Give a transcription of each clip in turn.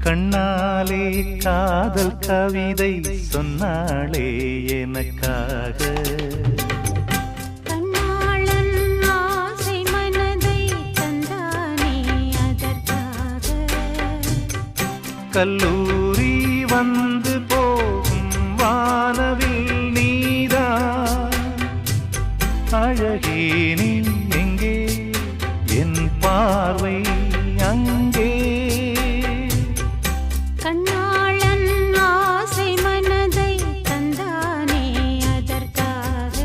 கண்ணாலே காதல் கவிதை சொன்னாளே எனக்காக. கண்ணாளன் ஆசை மனதை தந்தானே அதற்காக. கல்லூரி வந்து போகும் வானவில் நீதான் அழகே, நீ எங்கே என் பார்வை அங்கே. கண்ணாளன் ஆசை மனதை தந்தானே அதற்காக.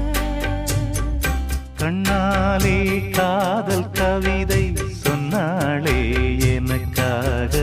கண்ணாலே காதல் கவிதை சொன்னாளே எனக்காக.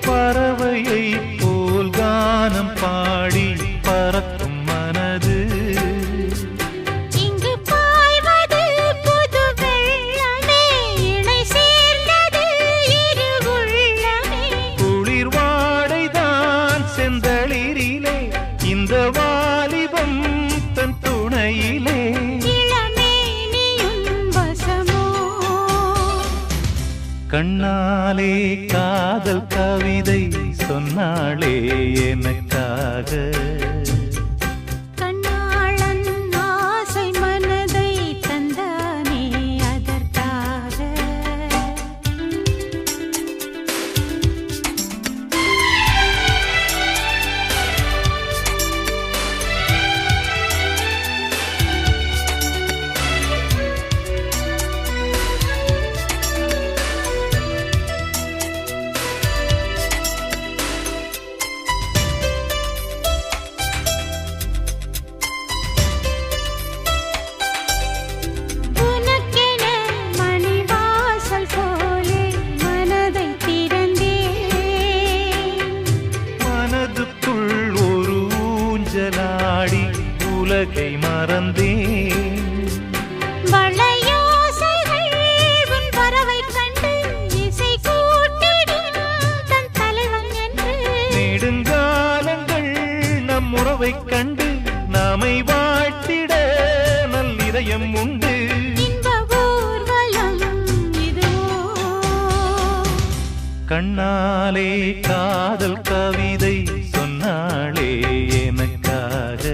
பறவையை போல் கானம் பாடி பறக்கும் மனது இங்கு பாய்வது புது வெள்ளமே, இணை சேர்ந்தது இரு உள்ளமே. குளிர் வாடைதான் செந்தளிரிலே, இந்த வாலிபம் தன் துணையிலே. இளமேனியும் வசமோ, கண்ணாலே காதல் கவிதை சொன்னாளே எனக்காக. கண்ணாளன் ஆசை மனதை தந்தானே அதற்காக. உனக்கென மணிவாசல் போலே மனதை திறந்தேன். மனதுக்குள் ஒரு ஊஞ்சலாடி உலகை மறந்தேன். வளையோசைகள் உன் பறவை கண்டு இசை கூட்டிடும் தன் தலைவன் என்று. நெடுங்காலங்கள் நம் உறவைக் கண்டு நாமை வாழ்த்திட நல்லிதயம் உண்டு. இன்ப ஊர்வலம் இதுவோ, கண்ணாலே காதல் கவிதை சொன்னாளே எனக்காக.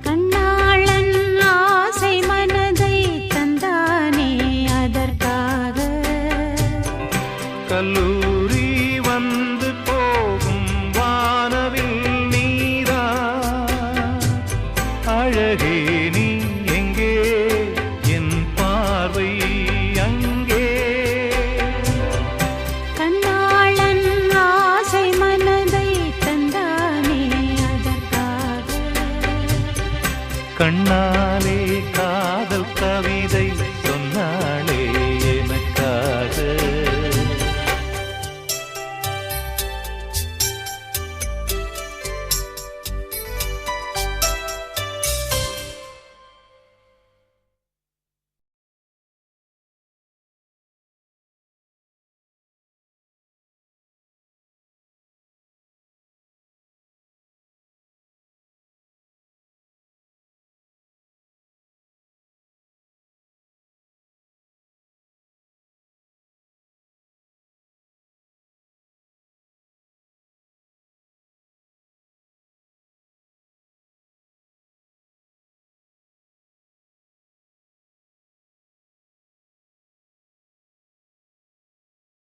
கண்ணாளன் ஆசை மனதை தந்தானே அதற்காக. கல்லூரி வந்து